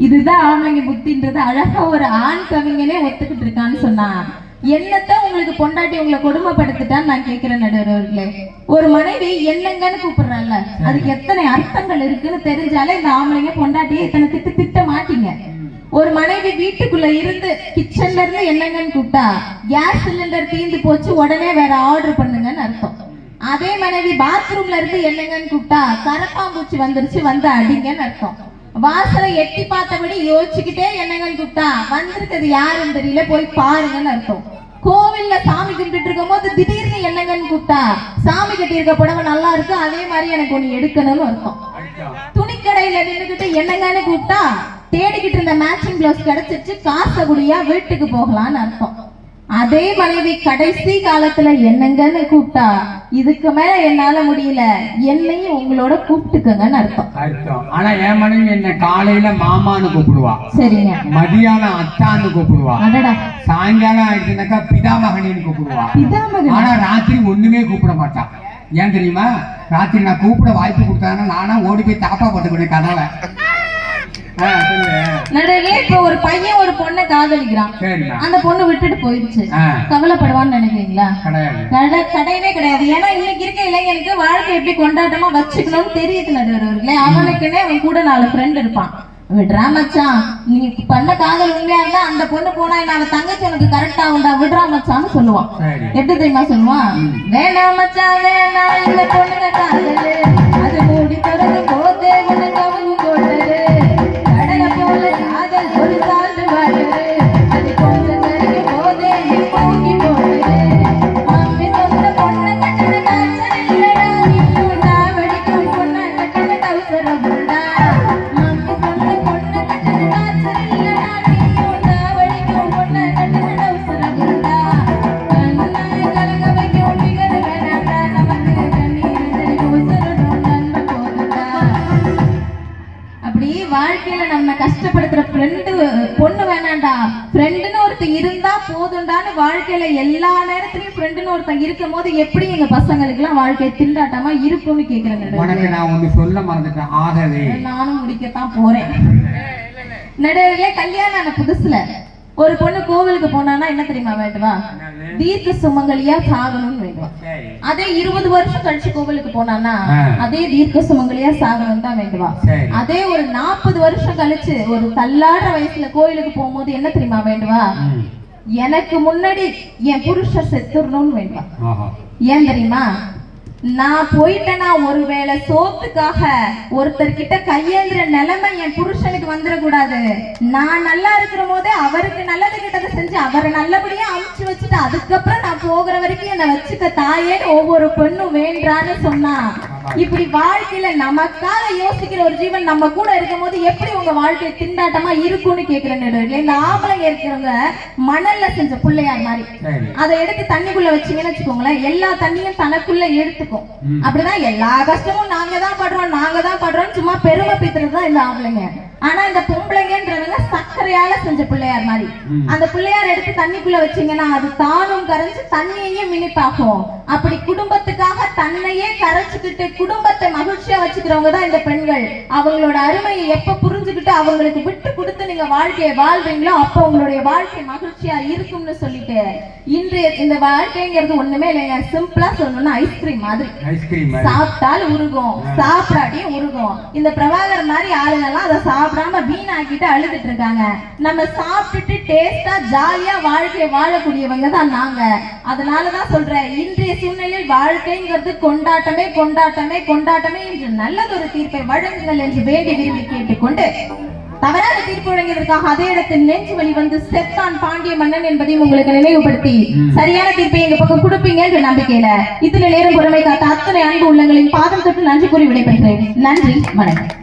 இதுதான் ஆம்பளைங்க புத்தின்றது அழகா ஒரு ஆண் கவிஞனே ஒத்துக்கிட்டு இருக்கான்னு சொன்னா என்னத்தான் உங்களுக்கு பொண்டாட்டி உங்களை கொடுமைப்படுத்திட்டான்னு நான் கேட்கிறேன் நடுவர்களே. ஒரு மனைவி என்னங்கன்னு கூப்பிடுறாங்கல்ல, அதுக்கு எத்தனை அர்த்தங்கள் இருக்குன்னு தெரிஞ்சாலே இந்த ஆம்பளைங்க பொண்டாட்டியை இத்தனை திட்ட மாட்டீங்க. ஒரு மனைவி வீட்டுக்குள்ள இருந்து கிச்சன்ல இருந்து என்னங்கன்னு கூப்பிட்டா கேஸ் சிலிண்டர் தீர்ந்து போச்சு உடனே வேற ஆர்டர் பண்ணுங்கன்னு அர்த்தம். அதே மனைவி பாத்ரூம்ல இருந்து என்னங்கன்னு கூப்பிட்டா கரப்பாம்பூச்சி வந்துருச்சு வந்து அடிங்கன்னு அர்த்தம். வாசலை எட்டி பார்த்தபடி யோசிச்சுக்கிட்டே என்னங்கன்னு கூப்பிட்டா வந்திருக்கிறது யாருன்னு தெரியல போய் பாருங்கன்னு அர்த்தம். கோவில்ல சாமி கும்பிட்டு இருக்கும் போது திடீர்னு என்னங்கன்னு கூப்பிட்டா சாமி கட்டி இருக்க புடவை நல்லா இருக்கு அதே மாதிரி எனக்கு ஒண்ணு எடுக்கணும்னு அர்த்தம். துணிக்கடையில நின்றுகிட்டு என்னங்கன்னு கூப்பிட்டா தேடிக்கிட்டு இருந்த மேட்சிங் பிளவுஸ் கிடைச்சிச்சு காசை குடியா வீட்டுக்கு போகலான்னு அர்த்தம். அதே மனைவி கடைசி காலத்துல என்னங்கன்னு கூப்பிட்டா இதுக்கு மேல என்னால முடியல என்னையும் உங்களோட கூப்பிட்டுக்கங்கன்னு அர்த்தம். ஆனா என் மனைவி என்ன காலையில மாமான்னு கூப்பிடுவா, சரிங்க, மதியானம் அத்தான்னு கூப்பிடுவா, சாயங்காலம் ஆயிடுச்சுனாக்கா பிதாமகனின்னு கூப்பிடுவா. ஆனா ராத்திரி ஒண்ணுமே கூப்பிட மாட்டான். ஏன் தெரியுமா? ராத்திரி நான் கூப்பிட வாய்ப்பு கொடுத்தாங்கன்னா நானா ஓடி போய் தாப்பா போட்டுக்கிட்டேன் கதவை. இப்ப ஒரு பையன் ஒரு பொண்ணை காதலிக்கிறான், அந்த பொண்ணு விட்டுட்டு போயிடுச்சு, கவலைப்படுவான்னு நினைக்கிறீங்களா? கிடையவே கிடையாது. ஏன்னா இன்னைக்கு இருக்க இளைஞனுக்கு வாழ்க்கை எப்படி கொண்டாட்டமா வச்சுக்கணும்னு தெரியுது நடுவர்களே. அவனுக்குன்னே அவன் கூட 4 ஃப்ரெண்ட் இருப்பான். விடுறா மச்சான், நீ பண்ண காதல் உண்மையா இருந்தா அந்த பொண்ணு போனா அவன் தங்கச்சி உனக்கு கரெக்டா உண்டா விடுறா மச்சான்னு சொல்லுவான். எப்படி தெரியுமா சொல்லுவான்? வேணாம் மச்சான் வேணாம் இந்த பொண்ணுங்க காதலு அது மூடி திறந்து போதே உனக்கு அவங்க போட்டது கடலை போல காதல் ஒரு சால்ட்டு வாடுது அது கொஞ்சம் நெருங்கி போதே தூக்கி போடுது மம்மி சொந்த பொண்ணை கட்டின காய்ச்சல் இல்லடா நீயும் நான் வடிக்கும் பொண்ணை கட்டின கவுசரம் உண்டா மம்மி சொந்த பொண்ணை கட்டின காய்ச்சல் இல்லடா நீயும் நான் வடிக்கும் பொண்ணை கட்டின கவுசரம் உண்டா கண்ணை கலங்க வைக்கும் பிகர் வேணாண்டா நமக்கு கண்ணீர் தெரியும் உசரணும் நன்மை போதுண்டா. அப்படி வாழ்க்கையில நம்ம கஷ்டப்படுத்துற ஃப்ரெண்டு பொண்ணு வேணாண்டா, ஃப்ரெண்டுன்னு ஒருத்தன் இருந்தா போதுண்டான்னு வாழ்க்கையில எல்லா நேரத்திலயும் ஃப்ரெண்டுன்னு ஒருத்தன் இருக்கும் போது எப்படி எங்க பசங்களுக்கு எல்லாம் வாழ்க்கை திண்டாட்டமா இருக்கும்னு கேக்குறேன். நான் ஒண்ணு சொல்ல மறந்துட்டேன். ஆகவே நானும் முடிக்கத்தான் போறேன். நடுவர்களே, கல்யாணம் ஆன புதுசுல ஒரு பொண்ணு கோவிலுக்கு போனானா என்ன தெரியுமா வேண்டுவா? தீர்க்க சுமங்கலியா சாகணும்னு வேண்டுவா. அதே 20 வருஷம் கழிச்சு கோவிலுக்கு போனானா அதே தீர்க்க சுமங்கலியா சாகணும் தான் வேண்டுவா. அதே ஒரு 40 வருஷம் கழிச்சு ஒரு தள்ளாடுற வயசுல கோயிலுக்கு போகும்போது என்ன தெரியுமா வேண்டுவா? எனக்கு முன்னாடி என் புருஷர் செத்துடணும்னு வேண்டுவா. ஏன் தெரியுமா? நான் போயிட்டேன்னா ஒருவேளை சோத்துக்காக ஒருத்தர்கிட்ட கையேந்திர நிலைமை என் புருஷனுக்கு வந்துடக்கூடாது. நான் நல்லா இருக்கிற போதே அவருக்கு நல்லது கிட்டதை செஞ்சு அவரை நல்லபடியா அமுச்சு வச்சுட்டு அதுக்கப்புறம் நான் போகிற வரைக்கும் என்னை வச்சுக்க தாயேன்னு ஒவ்வொரு பெண்ணும் வேண்டான்னு சொன்னா இப்படி வாழ்க்கையில நமக்காக யோசிக்கிற ஒரு ஜீவன் நம்ம கூட இருக்கும் போது எப்படி உங்க வாழ்க்கை திண்டாட்டமா இருக்கும்னு கேக்குறேன். இந்த ஆம்பளைங்க இருக்கிறவங்க மணல்ல செஞ்ச பிள்ளையார் மாதிரி அதை எடுத்து தண்ணிக்குள்ள வச்சீங்கன்னு வச்சுக்கோங்களேன், எல்லா தண்ணியும் தனக்குள்ள எடுத்துக்கும். அப்படிதான் எல்லா கஷ்டமும் நாங்க தான் படுறோம் சும்மா பெருமை பித்துறதுதான் இந்த ஆம்பளைங்க. ஆனா இந்த பொம்பளைங்கன்றவங்க சர்க்கரையால செஞ்ச பிள்ளையார் மாதிரி அந்த பிள்ளையார் எடுத்து தண்ணிக்குள்ள வச்சீங்கன்னா அது தானும் கரைஞ்சு தண்ணியையும் மினிப்பாகும். அப்படி குடும்பத்துக்காக தன்னையே கரைச்சுக்கிட்டு குடும்பத்தை மகிழ்ச்சியா வச்சுக்கிறவங்க தான் இந்த பெண்கள். அவங்களோட அருமையை எப்ப புரிஞ்சுக்கிட்டு அவங்களுக்கு விட்டு கொடுத்து நீங்க வாழ்க்கையை வாழ்றீங்களோ அப்ப உங்களுடைய வாழ்க்கை மகிழ்ச்சியா இருக்கும்னு சொல்லிட்டு இன்றைய இந்த வாழ்க்கைங்கிறது ஒண்ணுமே இல்லைங்க. சிம்பிளா சொல்லணும்னா ஐஸ்கிரீம் மாதிரி. சாப்பிட்டாலும் உருகும், சாப்பிடாட்டியும் உருகும். இந்த பிரபாகர் மாதிரி ஆளுங்கெல்லாம் அதை சாப்பிடாம வீணாக்கிட்டு அழுதுட்டு இருக்காங்க. நம்ம சாப்பிட்டுட்டு டேஸ்டா ஜாலியா வாழ்க்கையை வாழக்கூடியவங்க தான் நாங்க. அதனாலதான் சொல்றேன், இன்றைய சூழ்நிலையில் வாழ்க்கைங்கிறது கொண்டாட்டமே என்று நல்லதொரு தீர்ப்பை வழங்குங்கள் என்று வேண்டி விரும்பி கேட்டுக்கொண்டு தவறான தீர்ப்பு வழங்கியதற்காக அதே இடத்தில் நெஞ்சு வழி வந்து செத்தான் பாண்டிய மன்னன் என்பதையும் உங்களுக்கு நினைவுபடுத்தி சரியான தீர்ப்பை எங்க பக்கம் கொடுப்பீங்க என்ற நம்பிக்கையில இத்தனை நேரம் பொறுமை காத்த அத்தனை அன்பு உள்ளங்களின் பாதம் தொட்டு நன்றி கூறி விடைபெற்றேன். நன்றி, வணக்கம்.